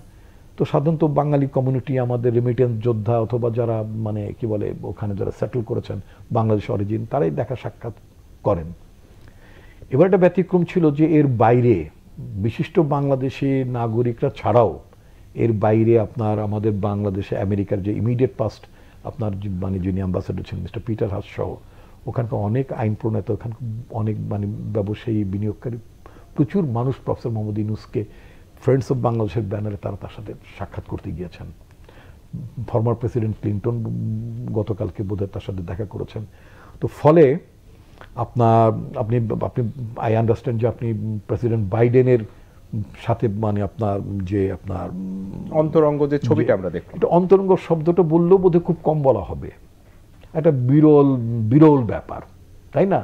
তো সাধারণত বাঙালি কমিউনিটি, আমাদের রেমিটেন্স যোদ্ধা অথবা যারা মানে কি বলে ওখানে যারা সেটেল করেছেন বাংলাদেশ অরিজিন, তারাই দেখা সাক্ষাৎ করেন। এবার একটা ব্যতিক্রম ছিল যে এর বাইরে বিশিষ্ট বাংলাদেশি নাগরিকরা ছাড়াও এর বাইরে আপনার আমাদের বাংলাদেশে আমেরিকার যে ইমিডিয়েট পাস্ট আপনার মানে যিনি অ্যাম্বাসেডর ছিলেন মিস্টার পিটার হাস সহ ওখানকার অনেক আইন প্রণেতা, ওখানকার অনেক মানে ব্যবসায়ী, বিনিয়োগকারী, প্রচুর মানুষ প্রফেসর মোহাম্মদ ইউনূসকে ফ্রেন্ডস অফ বাংলাদেশের ব্যানারে তারা তার সাথে সাক্ষাৎ করতে গিয়েছেন। ফর্মার প্রেসিডেন্ট ক্লিন্টন গতকালকে বোধহয় তার সাথে দেখা করেছেন। তো ফলে আপনি আই আন্ডারস্ট্যান্ড যে আপনি প্রেসিডেন্ট বাইডেনের সাথে মানে আপনার অন্তরঙ্গ যে ছবিটা আমরা দেখলাম, এটা অন্তরঙ্গ শব্দটা বললেও বোধহয় খুব কম বলা হবে। একটা বিরল ব্যাপার, তাই না?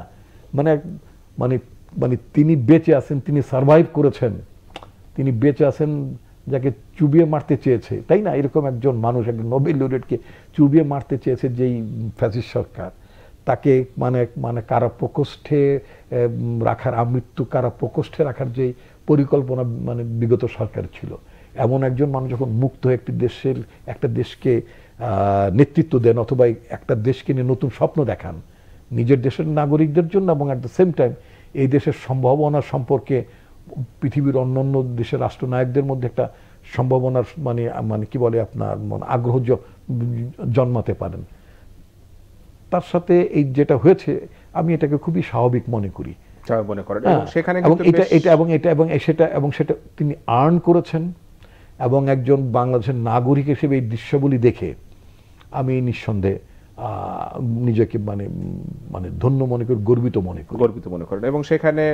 মানে মানে মানে তিনি বেঁচে আছেন, তিনি সারভাইভ করেছেন, তিনি বেঁচে আছেন যাকে চুবিয়ে মারতে চেয়েছে, তাই না? এরকম একজন মানুষ, একজন নোবেল লরেটকে চুবিয়ে মারতে চেয়েছে যেই ফ্যাসিস্ট সরকার, তাকে মানে কারা প্রকোষ্ঠে রাখার, আমৃত্যু কারা প্রকোষ্ঠে রাখার যে পরিকল্পনা মানে বিগত সরকার ছিল, এমন একজন মানুষ যখন মুক্ত হয়ে একটা দেশকে নেতৃত্ব দেন অথবা একটা দেশকে নিয়ে নতুন স্বপ্ন দেখান নিজের দেশের নাগরিকদের জন্য, এবং অ্যাট দ্য সেম টাইম এই দেশের সম্ভাবনা সম্পর্কে পৃথিবীর অন্যান্য দেশের রাষ্ট্রনায়কদের মধ্যে একটা সম্ভাবনার মানে কি বলে আপনার আগ্রহ জন্মাতে পারেন, তার সাথে এই যেটা হয়েছে আমি এটাকে খুবই স্বাভাবিক মনে করি। মনে করেন সেখানে এবং সেটা তিনি আর্ন করেছেন, এবং একজন বাংলাদেশের নাগরিক হিসেবে এই দৃশ্যগুলি দেখে আমি নিঃসন্দেহে নিজেকে মানে ধন্য মনে করি, গর্বিত মনে করেন। এবং সেখানে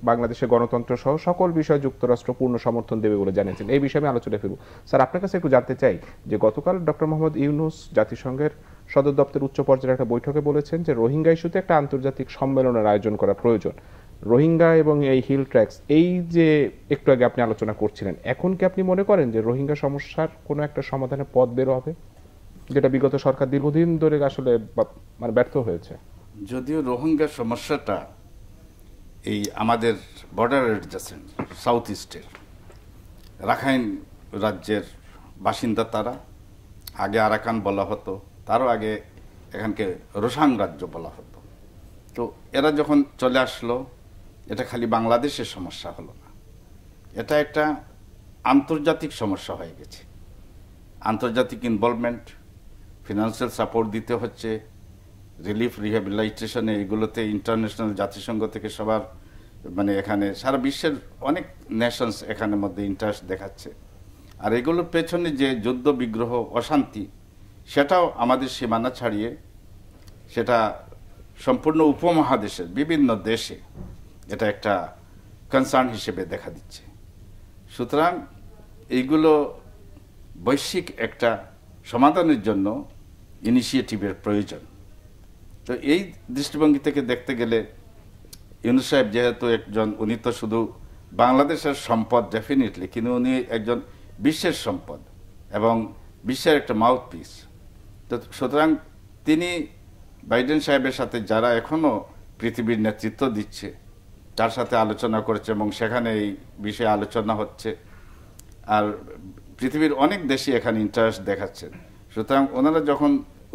বাংলাদেশের গণতন্ত্র সহ সকল বিষয়ে যুক্তরাষ্ট্র পূর্ণ সমর্থন দেবে বলে জানিয়েছেন। এই বিষয়ে আমি আলোচনায় ফিরব। স্যার, আপনার কাছে একটু জানতে চাই যে গতকাল ডক্টর মোহাম্মদ ইউনূস জাতিসংঘের সদর দপ্তর উচ্চ পর্যায়ের একটা বৈঠকে বলেছেন যে রোহিঙ্গা ইস্যুতে একটা আন্তর্জাতিক সম্মেলনের আয়োজন করা প্রয়োজন। রোহিঙ্গা এবং এই হিল ট্র্যাক্স, এই যে একটু আগে আপনি আলোচনা করছিলেন, এখন কি আপনি মনে করেন যে রোহিঙ্গা সমস্যার কোনো একটা সমাধানের পথ বের হবে, যেটা বিগত সরকার দীর্ঘদিন ধরে আসলে মানে ব্যর্থ হয়েছে? যদিও রোহিঙ্গা সমস্যাটা এই আমাদের বর্ডারের অ্যাডজাসেন্ট সাউথ ইস্টের রাখাইন রাজ্যের বাসিন্দা, তারা আগে আরাকান বলা হতো, তারও আগে এখানকে রোসাং রাজ্য বলা হতো। তো এরা যখন চলে আসলো, এটা খালি বাংলাদেশের সমস্যা হলো না, এটা একটা আন্তর্জাতিক সমস্যা হয়ে গেছে। আন্তর্জাতিক ইনভলভমেন্ট, ফিনান্সিয়াল সাপোর্ট দিতে হচ্ছে, রিলিফ রিহ্যাবিলিটেশনে, এগুলোতে ইন্টারন্যাশনাল জাতিসংঘ থেকে সবার মানে এখানে সারা বিশ্বের অনেক নেশনস এখানের মধ্যে ইন্টারেস্ট দেখাচ্ছে। আর এগুলোর পেছনে যে যুদ্ধ বিগ্রহ অশান্তি, সেটাও আমাদের সীমানা ছাড়িয়ে সেটা সম্পূর্ণ উপমহাদেশের বিভিন্ন দেশে এটা একটা কনসার্ন হিসেবে দেখা দিচ্ছে। সুতরাং এইগুলো বৈশ্বিক একটা সমাধানের জন্য ইনিশিয়েটিভের প্রয়োজন। তো এই দৃষ্টিভঙ্গি থেকে দেখতে গেলে ইউনূস সাহেব যেহেতু একজন, উনি তো শুধু বাংলাদেশের সম্পদ ডেফিনেটলি, কিন্তু উনি একজন বিশ্বের সম্পদ এবং বিশ্বের একটা মাউথপিস। তো সুতরাং তিনি বাইডেন সাহেবের সাথে যারা এখনো পৃথিবীর নেতৃত্ব দিচ্ছে তার সাথে আলোচনা করেছে, এবং সেখানে এই বিষয়ে আলোচনা হচ্ছে। আর পৃথিবীর অনেক দেশই এখানে ইন্টারেস্ট দেখাচ্ছেন। সুতরাং ওনারা যখন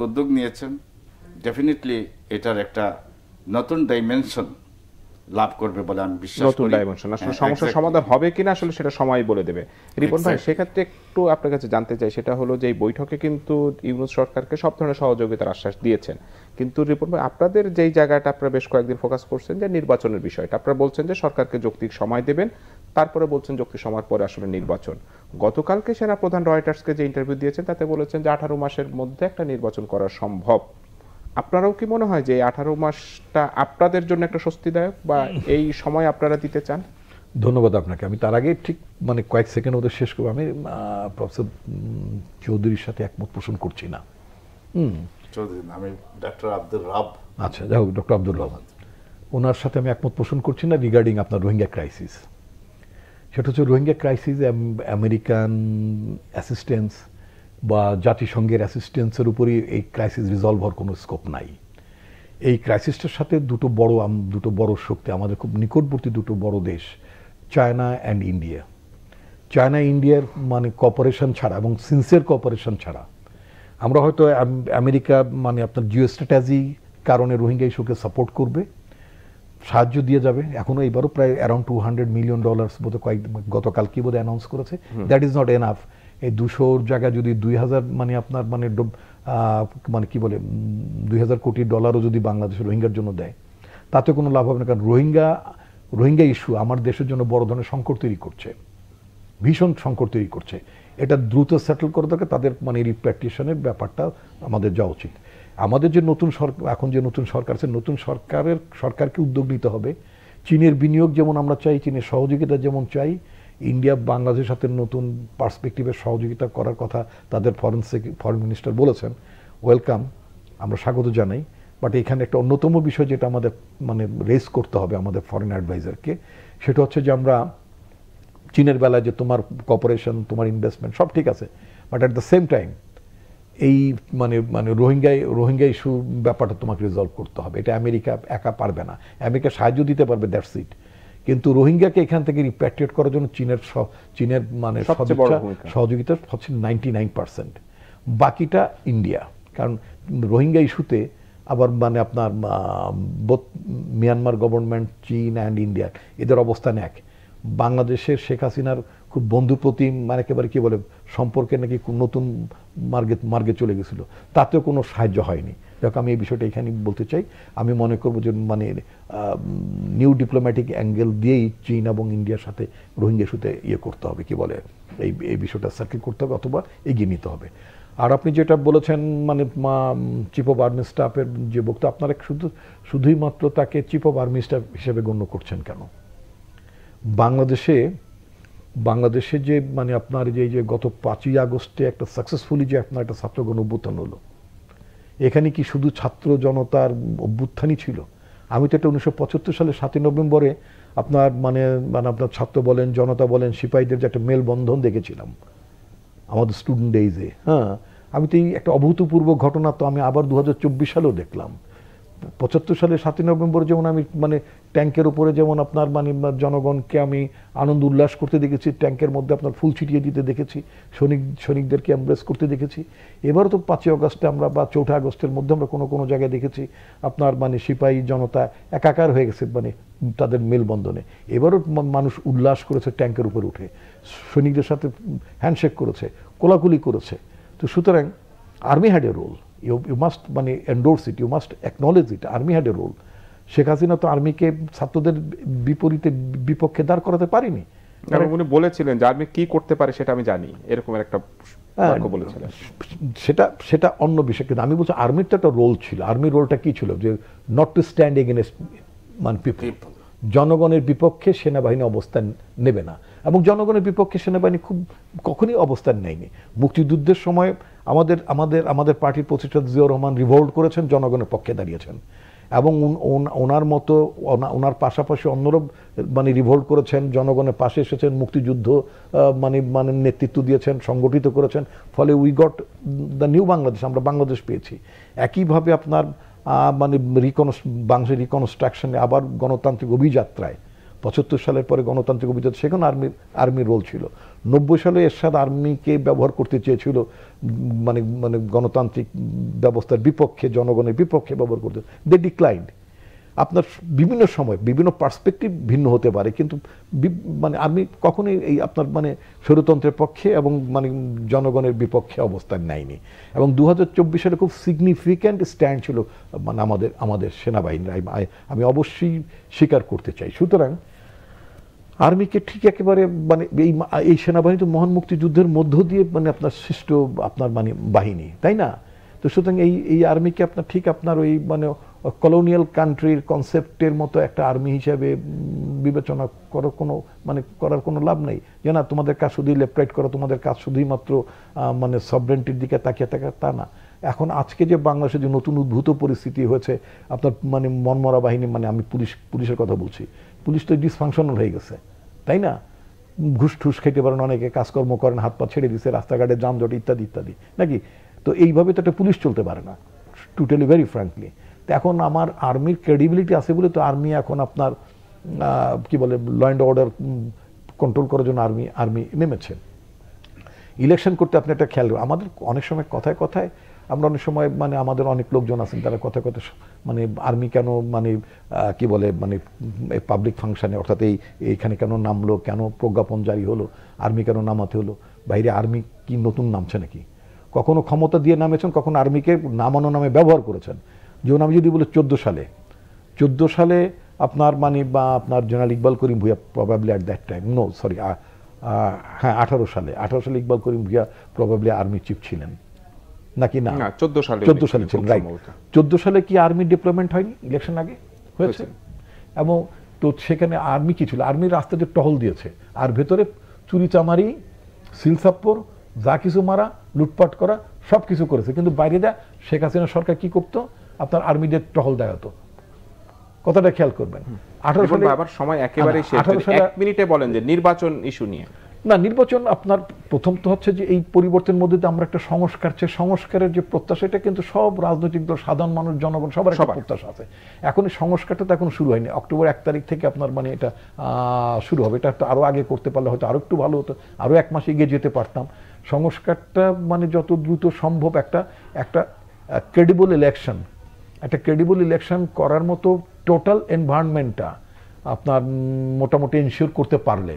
উদ্যোগ নিয়েছেন, ডেফিনেটলি এটার একটা নতুন ডাইমেনশন লাভ করবে বলে আমি বিশ্বাস করি। নতুন ডাইমেনশন আসলে সমস্যার সমাধান হবে কিনা আসলে সেটা সময় বলে দেবে। রিপন ভাই, সেক্ষেত্রে একটু আপনার কাছে জানতে চাই, সেটা হলো যে এই বৈঠকে কিন্তু ইউনূস সরকারকে সব ধরনের সহযোগিতার আশ্বাস দিয়েছেন, কিন্তু রিপন ভাই আপনাদের যেই জায়গাটা আপনারা বেশ কয়েকদিন ফোকাস করছেন যে নির্বাচনের বিষয়টা, আপনারা বলছেন যে সরকারকে যৌক্তিক সময় দেবেন, তারপরে বলছেন যৌক্তিক সময়ের পরে আসলে নির্বাচন। গতকালকে সেনাপ্রধান রয়টার্সকে যে ইন্টারভিউ দিয়েছেন তাতে বলেছেন যে 18 মাসের মধ্যে একটা নির্বাচন করা সম্ভব। আপনারাও কি মনে হয় যে 18 মাসটা আপনাদের জন্য একটা স্বস্তিদায়ক, বা এই সময় আপনারা দিতে চান? ধন্যবাদ আপনাকে। আমি তার আগে ঠিক মানে কয়েক সেকেন্ড ওদের শেষ করবো। আমি প্রফেসর চৌধুরীর সাথে একমত পোষণ করছি না। চৌধুরী, আমি ডক্টর আব্দুর রব। আচ্ছা, যাই হোক, ডক্টর আব্দুর রব, ওনার সাথে আমি একমত পোষণ করছি না রিগার্ডিং আপনার রোহিঙ্গা ক্রাইসিস। সেটা হচ্ছে রোহিঙ্গা ক্রাইসিস আমেরিকান অ্যাসিস্ট্যান্স বা জাতিসংঘের অ্যাসিস্ট্যান্সের উপরই এই ক্রাইসিস রিজলভ হওয়ার কোনো স্কোপ নাই। এই ক্রাইসিসটার সাথে দুটো বড় শক্তি, আমাদের খুব নিকটবর্তী দুটো বড় দেশ, চায়না অ্যান্ড ইন্ডিয়া। চায়না ইন্ডিয়ার মানে কোঅপারেশন ছাড়া এবং সিনসিয়ার কোঅপারেশন ছাড়া আমরা হয়তো আমেরিকা মানে আপনার জিও স্ট্র্যাটেজি কারণে রোহিঙ্গা ইস্যুকে সাপোর্ট করবে, সাহায্য দিয়ে যাবে। এখনো এবারও প্রায় অ্যারাউন্ড $200 মিলিয়ন বোধহয় গতকালকে বোধহয় অ্যানাউন্স করেছে। That is not enough. এই 200-র জায়গায় যদি 2000 মানে আপনার মানে কি বলে $2000 কোটি যদি বাংলাদেশ রোহিঙ্গার জন্য দেয়, তাতে কোনো লাভ হবে না। কারণ রোহিঙ্গা ইস্যু আমার দেশের জন্য বড় ধরনের সংকট তৈরি করছে। ভীষণ সংকট তৈরি করছে। এটা দ্রুত সেটেল করে দরকার, তাদের মানে রিপ্যাট্রিয়েশনের ব্যাপারটা আমাদের যাওয়া উচিত। আমাদের যে নতুন সরকার, এখন যে নতুন সরকার আছে, নতুন সরকারকে উদ্যোগ নিতে হবে। চীনের বিনিয়োগ যেমন আমরা চাই, চীনের সহযোগিতা যেমন চাই, ইন্ডিয়া বাংলাদেশের সাথে নতুন পার্সপেক্টিভের সহযোগিতা করার কথা তাদের ফরেন মিনিস্টার বলেছেন। ওয়েলকাম, আমরা স্বাগত জানাই। বাট এখানে একটা অন্যতম বিষয় যেটা আমাদের মানে রেজ করতে হবে আমাদের ফরেন অ্যাডভাইজারকে, সেটা হচ্ছে যে আমরা চীনের বেলায় যে তোমার কর্পোরেশন, তোমার ইনভেস্টমেন্ট সব ঠিক আছে, but at the same time এই মানে মানে রোহিঙ্গা ইস্যু ব্যাপারটা তোমাকে রিজলভ করতে হবে। এটা আমেরিকা একা পারবে না, আমেরিকা সাহায্য দিতে পারবে, দ্যাটস ইট। কিন্তু রোহিঙ্গাকে এখান থেকে রিপ্যাট্রিয়েট করার জন্য চীনের মানে সহযোগিতা হচ্ছে 99%, বাকিটা ইন্ডিয়া। কারণ রোহিঙ্গা ইস্যুতে আবার মানে আপনার মিয়ানমার গভর্নমেন্ট, চীন অ্যান্ড ইন্ডিয়া এদের অবস্থান এক। বাংলাদেশের শেখ হাসিনার খুব বন্ধুপ্রতিম মানে একেবারে কি বলে সম্পর্কে নাকি নতুন মার্গে চলে গেছিল, তাতেও কোনো সাহায্য হয়নি। দেখো আমি এই বিষয়টা এখানে বলতে চাই, আমি মনে করবো যে মানে নিউ ডিপ্লোম্যাটিক অ্যাঙ্গেল দিয়েই চীন এবং ইন্ডিয়ার সাথে রোহিঙ্গা ইস্যুতে ইয়ে করতে হবে, কি বলে এই বিষয়টা সার্কেল করতে হবে অথবা এগিয়ে নিতে হবে। আর আপনি যেটা বলেছেন মানে চিফ অফ আর্মি স্টাফের যে বক্তব্য, আপনারা শুধুই মাত্র তাকে চিফ অফ আর্মি স্টাফ হিসেবে গণ্য করছেন কেন? বাংলাদেশে যে মানে আপনার যে গত 5ই আগস্টে একটা সাকসেসফুলি যে আপনার একটা ছাত্র গণ অভ্যুত্থান হলো, এখানে কি শুধু ছাত্র জনতার অভ্যুত্থানই ছিল? আমি তো এটা 1975 সালে 7ই নভেম্বরে আপনার মানে আপনার ছাত্র বলেন, জনতা বলেন, সিপাহীদের যে একটা মেলবন্ধন দেখেছিলাম আমাদের স্টুডেন্ট ডেইজে। হ্যাঁ, আমি তো এই একটা অভূতপূর্ব ঘটনা তো আমি আবার 2024 সালেও দেখলাম। 75 সালে 7ই নভেম্বর যেমন আমি মানে ট্যাঙ্কের উপরে যেমন আপনার মানে জনগণকে আমি আনন্দ উল্লাস করতে দেখেছি, ট্যাঙ্কের মধ্যে আপনার ফুল ছিটিয়ে দিতে দেখেছি, সৈনিকদেরকে এমব্রেস করতে দেখেছি। এবারও তো 5ই আগস্টে আমরা বা 4 আগস্টের মধ্যে আমরা কোনো জায়গায় দেখেছি আপনার মানে সিপাহী জনতা একাকার হয়ে গেছে মানে তাদের মেলবন্ধনে। এবারও মানুষ উল্লাস করেছে ট্যাঙ্কের উপরে উঠে, সৈনিকদের সাথে হ্যান্ডশেক করেছে, কোলাকুলি করেছে। তো সুতরাং army had a role, you must মানে endorse it, you must acknowledge it. Army had a role. Sheikh Hasina তো আর্মিকে ছাত্রদের বিপক্ষে দাঁড় করাতে পারিনি। উনি বলেছিলেন যে আর্মি কি করতে পারে সেটা আমি জানি, এরকম একটা বাক্য বলেছিলেন। সেটা অন্য বিষয়, কিন্তু আমি বলছি আর্মির তো একটা রোল ছিল। আর্মির রোলটা কি ছিল? যে নট টু স্ট্যান্ড এগেইনস্ট মানে পিপল, জনগণের বিপক্ষে সেনাবাহিনী অবস্থান নেবে না, এবং জনগণের বিপক্ষে সেনাবাহিনী কখনই অবস্থান নেয়নি। মুক্তিযুদ্ধের সময় আমাদের পার্টির প্রতিষ্ঠাতা জিয়াউর রহমান রিভোল্ট করেছেন, জনগণের পক্ষে দাঁড়িয়েছেন, এবং ওনার পাশাপাশি অন্যরা মানে রিভোল্ট করেছেন, জনগণের পাশে এসেছেন, মুক্তিযুদ্ধ মানে নেতৃত্ব দিয়েছেন, সংগঠিত করেছেন। ফলে we got the new Bangladesh, আমরা বাংলাদেশ পেয়েছি। একইভাবে আপনার মানে বাংলাদেশের রিকনস্ট্রাকশনে আবার গণতান্ত্রিক অভিযাত্রায় 75 সালের পরে গণতান্ত্রিক অভিযাত্রা, সেখানে আর্মির রোল ছিল। 90 সালে এরশাদ আর্মিকে ব্যবহার করতে চেয়েছিল মানে গণতান্ত্রিক ব্যবস্থার বিপক্ষে, জনগণের বিপক্ষে ব্যবহার করতে, দে ডিক্লাইন্ড। আপনার বিভিন্ন সময় বিভিন্ন পার্সপেক্টিভ ভিন্ন হতে পারে, কিন্তু মানে আর্মি কখনোই এই আপনার মানে স্বৈরতন্ত্রের পক্ষে এবং মানে জনগণের বিপক্ষে অবস্থান নেয়নি। এবং 2024 সালে খুব সিগনিফিক্যান্ট স্ট্যান্ড ছিল মানে আমাদের সেনাবাহিনীর, আমি অবশ্যই স্বীকার করতে চাই। সুতরাং আর্মিকে ঠিক একেবারে মানে এই সেনাবাহিনী তো মহান মুক্তিযুদ্ধের মধ্য দিয়ে মানে আপনার সৃষ্ট আপনার মানে বাহিনী, তাই না? তো সুতরাং এই আর্মিকে আপনার ঠিক আপনার ওই মানে কলোনিয়াল কান্ট্রির কনসেপ্টের মতো একটা আর্মি হিসেবে বিবেচনা করার কোনো লাভ নেই। যে না, তোমাদের কাজ শুধুই লেফট রাইট করা, তোমাদের কাজ শুধুই মাত্র মানে সভরেন্টির দিকে তাকিয়ে থাকা, তা না। এখন আজকে যে বাংলাদেশে যে নতুন উদ্ভূত পরিস্থিতি হয়েছে আপনার মানে মনমরা বাহিনী, মানে আমি পুলিশের কথা বলছি, পুলিশ তো ডিসফাংশনাল হয়ে গেছে, তাই না? ঘুষ ঠুস খেতে পারেন, অনেকে কাজকর্ম করেন, হাত পা ছেড়ে দিচ্ছে, রাস্তাঘাটে যানজট ইত্যাদি ইত্যাদি, নাকি? তো এইভাবে তো একটা পুলিশ চলতে পারে না, to tell you very frankly. তো এখন আমার আর্মির ক্রেডিবিলিটি আছে বলে তো আর্মি এখন আপনার কি বলে ল অ্যান্ড অর্ডার কন্ট্রোল করার জন্য আর্মি নেমেছে। ইলেকশন করতে আপনি একটা খেয়াল, আমাদের অনেক সময় কথায় আমরা অনেক সময় মানে আমাদের অনেক লোকজন আছেন তারা কথায় মানে আর্মি কেন মানে কি বলে মানে পাবলিক ফাংশনে, অর্থাৎ এইখানে কেন নামলো, কেন প্রজ্ঞাপন জারি হলো, আর্মি কেন নামাতে হলো? বাইরে আর্মি কি নতুন নামছে নাকি? কখনো ক্ষমতা দিয়ে নামেছেন, কখনো আর্মিকে নামানো নামে ব্যবহার করেছেন। যেমন আমি যদি বলি 14 সালে আপনার মানে বা আপনার general Iqbal Karim Bhuiyan probably at that time, no sorry হ্যাঁ 18 সালে Iqbal Karim Bhuiyan probably army chief ছিলেন নাকি না? 14 সালে ছিলেন, রাইট। 14 সালে কি আর্মি ডিপ্লয়মেন্ট হয়নি ইলেকশন আগে? হয়েছে। এবং তো সেখানে আর্মি কি ছিল? আর্মি রাস্তাতে টহল দিয়েছে, আর ভেতরে চুরি চামারি, সিলসাপ্পর, যা কিছু মারা, লুটপাট করা, সব কিছু করেছে। কিন্তু বাইরে দেয়া শেখ হাসিনা সরকার কি করতো? আপনার আর্মিদের টহল দেখাতো। কথাটা খেয়াল করবেন। 18 সালে আবার সময় একেবারে শেষ, 1 মিনিটে বলেন যে নির্বাচন ইস্যু নিয়ে। না, নির্বাচন আপনার প্রথম তো হচ্ছে যে এই পরিবর্তনের মধ্যে আমরা একটা সংস্কার চাই। সংস্কারের যে প্রত্যাশা, এটা কিন্তু সব রাজনৈতিক দল, সাধারণ মানুষ, জনগণ সবার একটা প্রত্যাশা আছে। এখন এই সংস্কারটা তো এখন শুরু হয়নি। অক্টোবর 1 তারিখ থেকে আপনার মানে এটা শুরু হবে। এটা আরো আগে করতে পারলে হয়তো আরো একটু ভালো হতো, আরো 1 মাস এগিয়ে যেতে পারতাম। সংস্কারটা মানে যত দ্রুত সম্ভব একটা ক্রেডিবল ইলেকশন করার মতো টোটাল এনভায়রনমেন্টটা আপনার মোটামুটি এনশিওর করতে পারলে,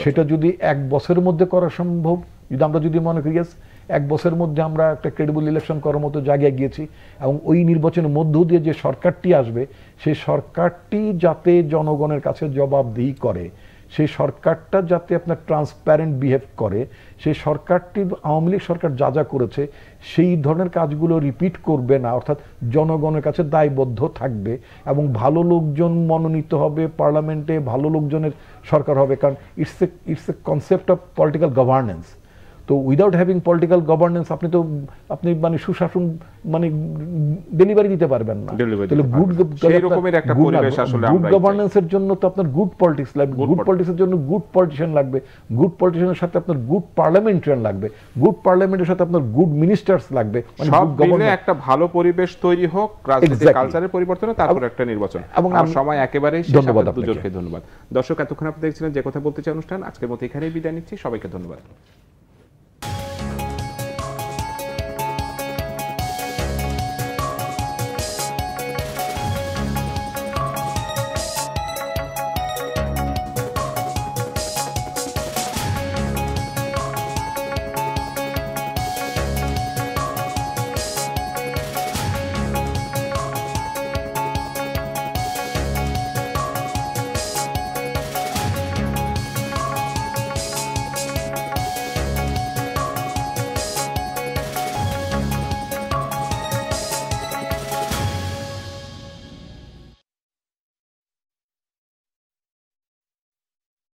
সেটা যদি 1 বছরের মধ্যে করা সম্ভব, যদি আমরা যদি মনে করি 1 বছরের মধ্যে আমরা একটা ক্রেডিবল ইলেকশন করার মতো জায়গায় গিয়েছি, এবং ওই নির্বাচনের মধ্য দিয়ে যে সরকারটি আসবে, সেই সরকারটি যাতে জনগণের কাছে জবাবদিহি করে, সেই সরকারটা যাতে আপনার ট্রান্সপ্যারেন্ট বিহেভ করে, সেই সরকারটি আওয়ামী লীগ সরকার যা যা করেছে সেই ধরনের কাজগুলো রিপিট করবে না, অর্থাৎ জনগণের কাছে দায়বদ্ধ থাকবে, এবং ভালো লোকজন মনোনীত হবে পার্লামেন্টে, ভালো লোকজনের সরকার হবে। কারণ it's a concept of political governance. তো উইদাউট হ্যাভিং পলিটিক্যাল গভর্নেন্স আপনি মানে সুশাসন মানে ডেলিভারি দিতে পারবেন না। তাহলে গুড গভর্নেন্সের জন্য তো আপনার গুড পলিটিক্স লাগবে, গুড পলিটিক্সের জন্য গুড পলিটিশিয়ান লাগবে, গুড পলিটিশিয়ানের সাথে আপনার গুড পার্লামেন্টারিয়ান লাগবে, গুড পার্লামেন্টের সাথে আপনার গুড মিনিস্টার্স লাগবে। সব মিলে একটা ভালো পরিবেশ তৈরি হোক, রাজনৈতিক কালচারের পরিবর্তনে, তারপর একটা নির্বাচন। এবং সময় একেবারেই শেষ। ধন্যবাদ দুজনকে ধন্যবাদ। দর্শক, এতক্ষণ আপনি দেখছিলেন যে কথা বলতে চাই অনুষ্ঠান। আজকের মতো এখানেই বিদায় নিচ্ছি। সবাইকে ধন্যবাদ।